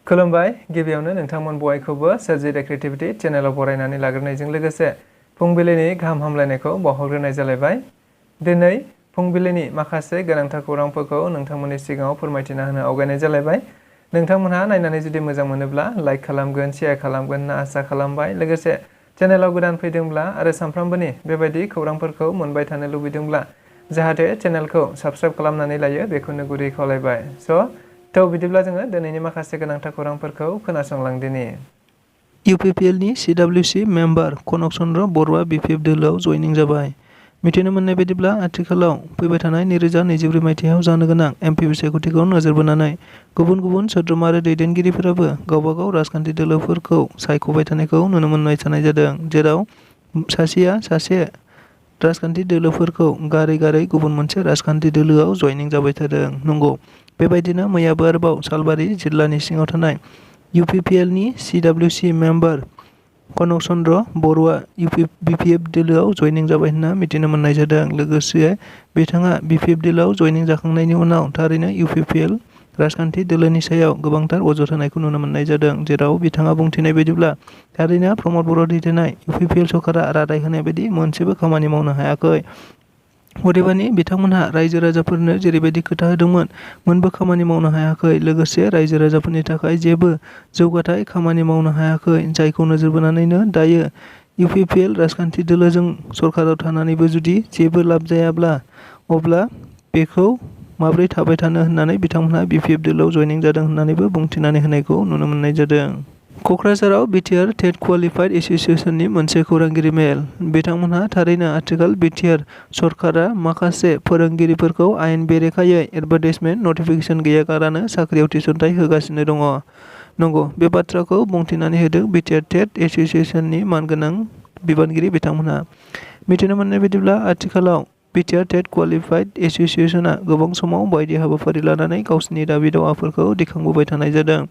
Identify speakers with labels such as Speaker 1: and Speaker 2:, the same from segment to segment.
Speaker 1: खुलुमबाय गिबियावनो नोंथांमोन बयखौबो सोरजिदा क्रिएटिभिटी चेनेलाव बरायनानै लाग्रोनायजों लोगोसे फुंबिलिनि गाहाम हामलायनायखौ बावहरग्रोनाय जालायबाय। दिनै फुंबिलिनि माखासे गोनांथार खौरांफोरखौ नोंथांमोननि सिगाङाव फोरमायथिना होनो आवगायनाय जालायबाय। नोंथांमोनहा नायनानै जुदि मोजां मोनोब्ला लाइक खालामगोन, शेयार खालामगोन होनना आसा खालामबाय। लोगोसे चेनेलाव गोदान फैदोंब्ला आरो सानफ्रामबोनि बेबायदि खौरांफोरखौ मोनबाय थानो लुबैदोंब्ला जाहाथे चेनेलखौ साबस्क्राइब खालामनानै लायो बेखौनो गुरै खावलायबाय। बिदिब्ला जोङो दिनैनि माखासे गोनांथार खौरांफोरखौ खोनासंलांदिनि।
Speaker 2: इउपिपिएलनि सिडब्लिउसि मेम्बार कनक चन्द्र बर'आ बिपिएफ दोलोआव जयनिं जाबाय। मिथिनो मोननाय बायदिब्ला आथिखालाव फैबाय थानाय 2024 मायथाइयाव जानो गोनां एमपिपि सायख'थिखौ नोजोर बोनानै गुबुन गुबुन सोद्रोमा आरो दैदेनगिरिफोराबो गावबागाव राजखान्थि दोलोफोरखौ सायख'बाय थानायखौ नुनो मोनबाय थानाय जादों, जेराव सासेया सासे राजखान्थि दोलोफोरखौ गारै गारै गुबुन मोनसे राजखान्थि दोलोआव जयनिं जाबाय थादों। नंगौ, बेबायदिनो मैयाबो आरोबाव सालबारि जिल्लानि सिङाव थानाय इउपिपिएलनि सिडब्लिउसि मेम्बार कनक चन्द्र बर'आ बिपिएफ दोलोआव जयनिं जाबाय होनना मिथिनो मोननाय जादों। लोगोसे बिथाङा बिपिएफ दोलोआव जयनिं जाखांनायनि उनाव थारैनो इउपिपिएल राजखान्थि दोलोनि सायाव गोबांथार अजद होनायखौ नुनो मोननाय जादों, जेराव बिथाङा बुंथिनाय बायदिब्ला थारैनो प्रमद बर' दैदेननाय इउपिपिएल सरकारा रादाय होनाय बायदि मोनसेबो खामानि मावनो हायाखै। अदेबानि बिथांमोनहा रायजो राजाफोरनो जेरैबायदि खोथा होदोंमोन मोनबो खामानि मावनो हायाखै। लोगोसे रायजो राजाफोरनि थाखाय जेबो जौगाथाय खामानि मावनो हायाखै, जायखौ नोजोर बोनानैनो दायो इउपिपिएल राजखान्थि दोलोजों सरकाराव थानानैबो जुदि जेबो लाब जायाब्ला अब्ला बेखौ माब्रै थाबाय थानो होननानै बिथांमोनहा बिपिएफ दोलोआव जयनिं जादों होननानैबो बुंथिनानै होनायखौ नुनो मोननाय जादों। क'क्राझाराव बिटिआर टेट क्वालिफाइड एस'सिएशननि मोनसे खौरांगिरि मेल। बिथांमोनहा थारैनो आथिखाल बिटिआर सरकारा माखासे फोरोंगिरिफोरखौ आयेन बेरेखायै एडभार्टाइजमेन्ट नटिफिकेसन गैयागारानो साख्रियाव थिसनथाइ होगासिनो दङ। नंगौ, बे बाथ्राखौ बुंथिनानै होदों बिटिआर टेट एस'सिएशननि मानगोनां बिबानगिरि बिथांमोनहा। मिथिनो मोननाय बायदिब्ला आथिखालाव बिटिआर टेट क्वालिफाइड एस'सिएशना गोबां समाव बायदि हाबाफारि लानानै गावसिनि दाबि दावाफोरखौ दिखांबोबाय थानाय जादों,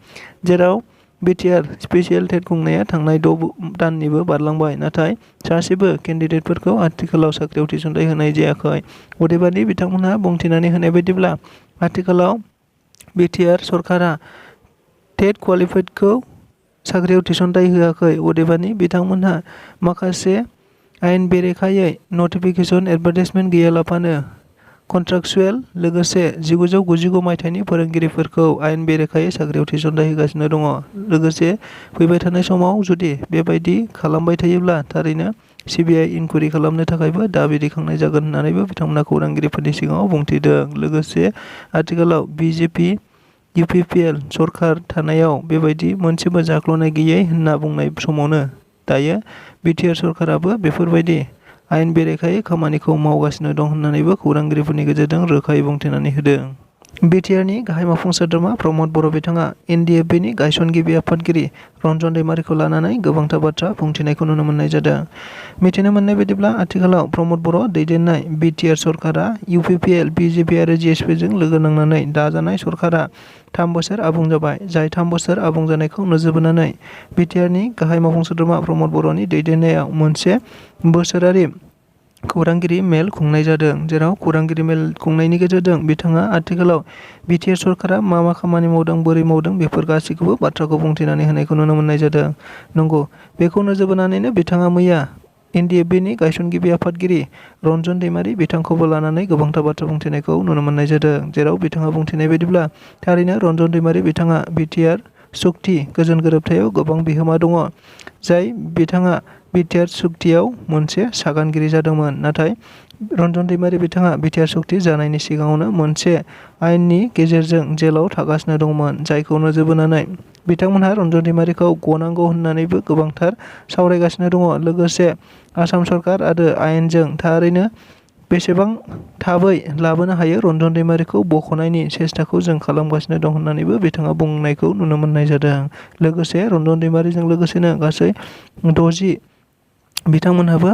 Speaker 2: जेराव बिटिआर स्पेसियेल टेट खुंनाया थांनाय 6 दाननिबो बारलांबाय, नाथाय सासेबो केन्डिडेटफोरखौ आथिखालाव साख्रियाव थिसनथाइ होनाय जायाखै। अदेबानि बिथांमोनहा बुंथिनानै होनाय बायदिब्ला आथिखालाव बिटिआर सरकारा टेट क्वालिफाइडखौ साख्रियाव थिसनथाइ होआखै। अदेबानि बिथांमोनहा माखासे आयेन बेरेखायै नटिफिकेसन एडभार्टाइजमेन्ट गैयालाफानो कन्ट्राक्चुएल लोगोसे 1999 मायथाइनि फोरोंगिरिफोरखौ आयेन बेरेखायै साख्रियाव थिसनथाइ होगासिनो दङ। लोगोसे फैबाय थानाय समाव जुदि बेबायदि खालामबाय थायोब्ला थारैनो सिबिआइ इनकुवेरि खालामनो थाखायबो दाबि दैखांनाय जागोन होननानैबो बिथांमोना खौरांगिरिफोरनि सिगाङाव बुंथिदों। लोगोसे आथिखालाव बिजेपि इउपिपिएल सरकार थानायाव बेबायदि मोनसेबो जाख्ल'नाय गैयै होनना बुंनाय समावनो दायो बिटिआर सरकाराबो बेफोरबायदि आयेन बेरेखायै खामानिखौ मावगासिनो दं होननानैबो खौरांगिरिफोरनि गेजेरजों रोखायै बुंथिनानै होदों। बिटिआरनि गाहाय मावफुं सोद्रोमा प्रमद बर' बिथाङा एनडिएफबिनि गायसनगिरि आफादगिरि रन्जन दैमारिखौ लानानै गोबांथार बाथ्रा बुंथिनायखौ नुनो मोननाय जादों। मिथिनो मोननाय बायदिब्ला आथिखालाव प्रमद बर' दैदेननाय बिटिआर सरकारा इउपिपिएल, बिजेपि आरो जिएसपिजों लोगो नांनानै दाजानाय सरकारा 3 बोसोर आबुं जाबाय। जाय 3 बोसोर आबुं जानायखौ नोजोर बोनानै बिटिआरनि गाहाय मावफुं सोद्रोमा प्रमद बर'नि दैदेननायाव मोनसे बोसोरारि खौरांगिरि मेल खुंनाय जादों, जेराव खौरांगिरि मेल खुंनायनि गेजेरजों बिथाङा आथिखालाव बिटिआर सरकारा मा मा खामानि मावदों, बोरै मावदों बेफोर गासैखौबो बाथ्राखौ बुंथिनानै होनायखौ नुनो मोननाय जादों। नंगौ, बेखौ नोजोर बोनानैनो बिथाङा मैया एनडिएफबिनि गायसनगिरि आफादगिरि रन्जन दैमारि बिथांखौबो लानानै गोबांथार बाथ्रा बुंथिनायखौ नुनो मोननाय जादों, जेराव बिथाङा बुंथिनाय बायदिब्ला थारैनो रन्जन दैमारि बिथाङा बिटिआर सुक्ति गोजोन गोरोबथायाव गोबां बिहोमा दङ। जाय बिथाङा बिटिआर सुक्तियाव मोनसे सागानगिरि जादोंमोन, नाथाय रन्जन दैमारि बिथाङा बिटिआर सुक्ति जानायनि सिगाङावनो मोनसे आयेननि गेजेरजों जेलाव थागासिनो दंमोन। जायखौ नोजोर बोनानै बिथांमोनहा रन्जन दैमारिखौ गनांगौ होननानैबो गोबांथार सावरायगासिनो दङ। लोगोसे आसाम सरकार आरो आयेनजों थारैनो बेसेबां थाबै लाबोनो हायो रन्जन दैमारिखौ बख'नायनि सेस्ताखौ जों खालामगासिनो दं होननानैबो बिथाङा बुंनायखौ नुनो मोननाय जादों। लोगोसे रन्जन दैमारिजों लोगोसेनो गासै 60 बिथांमोनहाबो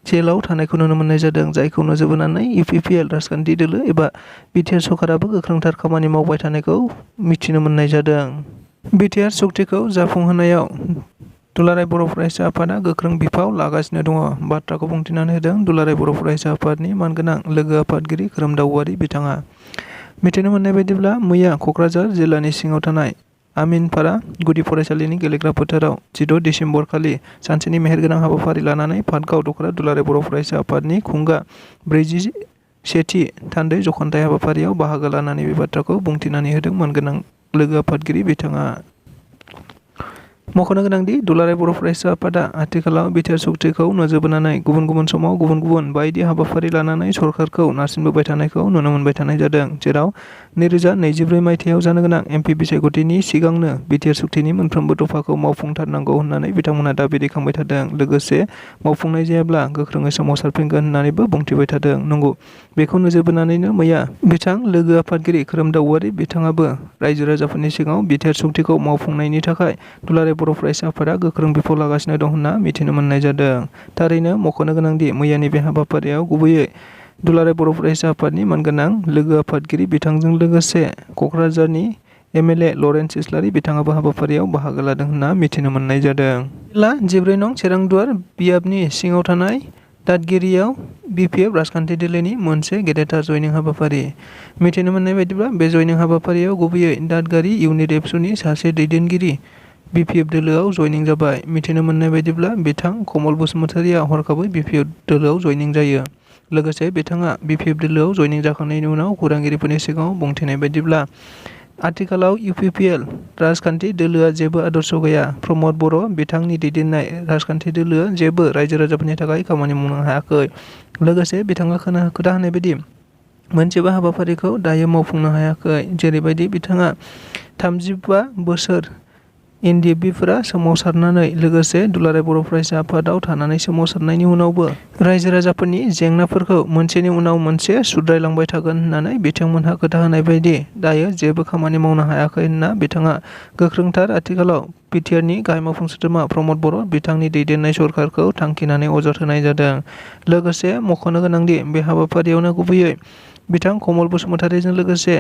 Speaker 2: जेलाव थानायखौ नुनो मोननाय जादों। जायखौ नोजोर बोनानै इउपिपिएल राजखान्थि दोलो एबा बिटिआर सरकाराबो गोख्रोंथार खामानि मावबाय थानायखौ मिथिनो मोननाय जादों। बिटिआर सुक्तिखौ जाफुंहोनायाव दुलाराय बर' फरायसा आफादा गोख्रों बिफाव लागासिनो दङ। बाथ्राखौ बुंथिनानै होदों दुलाराय बर' फरायसा आफादनि मानगोनां लोगो आफादगिरि खोरोमदाव औवारी बिथाङा। मिथिनो मोननाय बायदिब्ला मैया क'क्राझार जिल्लानि सिङाव थानाय आमिनपारा गुदि फरायसालिनि गेलेग्रा फोथाराव 16 डिसेम्बर खालि सानसेनि मेहेरगोनां हाबाफारि लानानै पाटगाव दख'रा दुलाराय बर' फरायसा आफादनि खुंगा 41थि थान्दै जख'न्थाइ हाबाफारियाव बाहागो लानानै बे बाथ्राखौ बुंथिनानै होदों मानगोनां लोगो आफादगिरि बिथाङा। मख'नो गोनांदि दुलाराय बर' फरायसा आफादा आथिखालाव बिटिआर सुक्तिखौ नोजोर बोनानै गुबुन गुबुन समाव गुबुन गुबुन बायदि हाबाफारि लानानै सरकारखौ नारसिनबोबाय थानायखौ नुनो मोनबाय थानाय जादों, जेराव 2024 मायथाइयाव जानो गोनां एमपि बिसायख'थिनि सिगांनो बिटिआर सुक्तिनि मोनफ्रोमबो दफाखौ मावफुंथारनांगौ होननानै बिथांमोनहा दाबि दैखांबाय थादों। लोगोसे मावफुंनाय जायाब्ला गोख्रोङै सोमावसारफिनगोन होननानैबो बुंथिबाय थादों। नंगौ, बेखौ नोजोर बोनानैनो मैया बिथां लोगो आफादगिरि खोरोमदाव औवारी बिथाङाबो रायजो राजाफोरनि सिगाङाव बिटिआर सुक्तिखौ मावफुंनायनि थाखाय दुलाराय बर' फरायसा आफादा गोख्रों बिफाव लागासिनो दं होनना मिथिनो मोननाय जादों। थारैनो मख'नो गोनांदि मैयानि बे हाबाफारियाव गुबैयै दुलाराय बर' फरायसा आफादनि मानगोनां लोगो आफादगिरि बिथांजों लोगोसे क'क्राझारनि एमएलए लरेन्स इस्लारि बिथाङाबो हाबाफारियाव बाहागो लादों होनना मिथिनो मोननाय जादों। जिल्ला 14 नं सेरांदुवार बियाबनि सिङाव थानाय दादगिरियाव बिपिएफ राजखान्थि दोलोनि मोनसे गेदेरथार जयनिं हाबाफारि। मिथिनो मोननाय बायदिब्ला बे जयनिं हाबाफारियाव गुबैयै दादगारि इउनिट एबसुनि सासे दैदेनगिरि बिपिएफ दोलोआव जयनिं जाबाय। मिथिनो मोननाय बायदिब्ला बिथां कमल बसुमतारिया हरखाबै बिपिएफ दोलोआव जयनिं जायो। लोगोसे बिथाङा बिपिएफ दोलोआव जयनिं जाखांनायनि उनाव खौरांगिरिफोरनि सिगाङाव बुंथिनाय बायदिब्ला आथिखालाव इउपिपिएल राजखान्थि दोलोआ जेबो आदर्श गैया। प्रमद बर' बिथांनि दैदेननाय राजखान्थि दोलोआ जेबो रायजो राजाफोरनि थाखाय खामानि मावनो हायाखै। लोगोसे बिथाङा खोथा होनाय बायदि मोनसेबो हाबाफारिखौ दायो मावफुंनो हायाखै। जेरैबायदि बिथाङा 35 बोसोर एनडिएफबिफोरा सोमावसारनानै लोगोसे दुलाराय बर' फरायसा आफादाव थानानै सोमावसारनायनि उनावबो रायजो राजाफोरनि जेंनाफोरखौ मोनसेनि उनाव मोनसे सुद्रायलांबाय थागोन होननानै बिथांमोनहा खोथा होनाय बायदि दायो जेबो खामानि मावनो हायाखै होनना बिथाङा गोख्रोंथार आथिखालाव बिटिआरनि गाहाय मावफुं सोद्रोमा प्रमद बर' बिथांनि दैदेननाय सरकारखौ थांखिनानै अजद होनाय जादों। लोगोसे मख'नो गोनांदि बे हाबाफारियावनो गुबैयै बिथां कमल बसुमतारिजों लोगोसे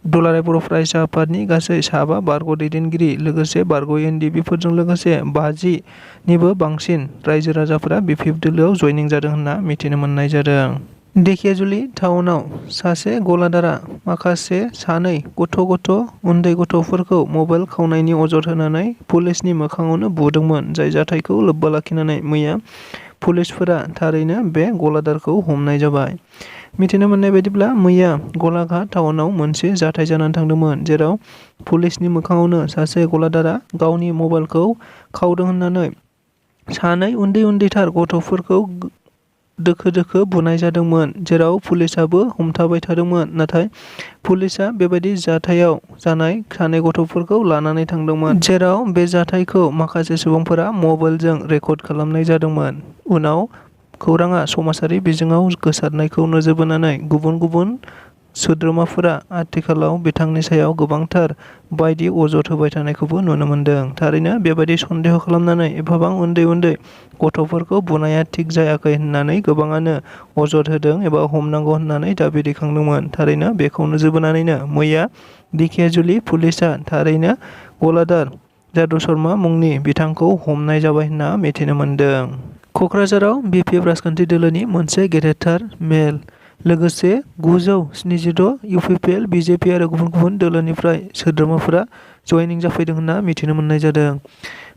Speaker 2: दुलाराय बर' फरायसा आफादनि गासै 7 बारग' दैदेनगिरि लोगोसे बारग' एनडिएफबिफोरजों लोगोसे 50 निबो बांसिन रायजो राजाफोरा बिपिएफ दोलोआव जयनिं जादों होनना मिथिनो मोननाय जादों। धेकियाजुलि टाउनाव सासे गलादारा माखासे सानै गथ' उन्दै गथ'फोरखौ मबाइल खावनायनि अजद होनानै पुलिसनि मोखाङावनो बुदोंमोन, जाय जाथायखौ लोब्बा लाखिनानै मैया पुलिसफोरा थारैनो बे गलादारखौ हमनाय जाबाय। मिथिनो मोननाय बायदिब्ला मैया गलाघाट टाउनाव मोनसे जाथाय जानानै थांदोंमोन, जेराव पुलिसनि मोखाङावनो सासे गलादारा गावनि मबाइलखौ खावदों होननानै सानै उन्दैथार गथ'फोरखौ दोखो बुनाय जादोंमोन, जेराव पुलिसाबो हमथाबाय थादोंमोन। नाथाय पुलिसा बेबायदि जाथायाव जानाय सानै गथ'फोरखौ लानानै थांदोंमोन, जेराव बे जाथायखौ माखासे सुबुंफोरा मबाइलजों रेकर्ड खालामनाय जादोंमोन। उनाव खौराङा समाजारि बिजोङाव गोसारनायखौ नोजोर बोनानै गुबुन सोद्रोमाफोरा आथिखालाव बिथांनि सायाव गोबांथार बायदि अजद होबाय थानायखौबो नुनो मोनदों। थारैनो बेबायदि सन्देह खालामनानै एफाबां उन्दै गथ'फोरखौ बुनाया थिग जायाखै होननानै गोबाङानो अजद होदों एबा हमनांगौ होननानै दाबि दैखांदोंमोन। थारैनो बेखौ नोजोर बोनानैनो मैया धेकियाजुलि पुलिसा थारैनो गलादार जादु शर्मा मुंनि बिथांखौ हमनाय जाबाय होनना मिथिनो मोनदों। क'क्राझाराव बिपिएफ राजखान्थि दोलोनि मोनसे गेदेरथार मेल। लोगोसे 976 इउपिपिएल, बिजेपि आरो गुबुन दोलोनिफ्राय सोद्रोमाफोरा जयनिं जाफैदों होनना मिथिनो मोननाय जादों।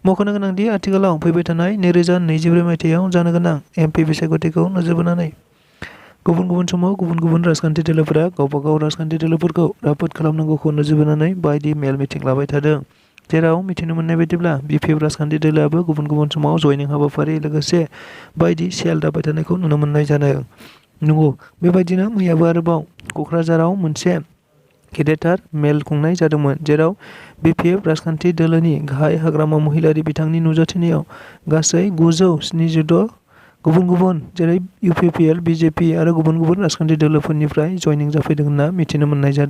Speaker 2: मख'नो गोनांदि आथिखालाव फैबाय थानाय 2024 मायथाइयाव जानो गोनां एमपि बिसायख'थिखौ नोजोर बोनानै गुबुन समाव गुबुन राजखान्थि दोलोफोरा गावबा गाव राजखान्थि दोलोफोरखौ राफोद खालामनांगौखौ नोजोर बोनानै बायदि मेल मिटिं लाबाय थादों, जेराव मिथिनो मोननाय बायदिब्ला बिपिएफ राजखान्थि दोलोआबो गुबुन समाव जयनिं हाबाफारि लोगोसे बायदि सेल दाबाय थानायखौ नुनो मोननाय जादों। नंगौ, बेबायदिनो मैयाबो आरोबाव क'क्राझाराव मोनसे गेदेरथार मेल खुंनाय जादोंमोन, जेराव बिपिएफ राजखान्थि दोलोनि गाहाय हाग्रामा महिलारि बिथांनि नुजाथिनायाव गासै 976 गुबुन जेरै इउपिपिएल, बिजेपि आरो गुबुन राजखान्थि दोलोफोरनिफ्राय जयनिं जाफैदों होनना मिथिनो मोननाय जादों।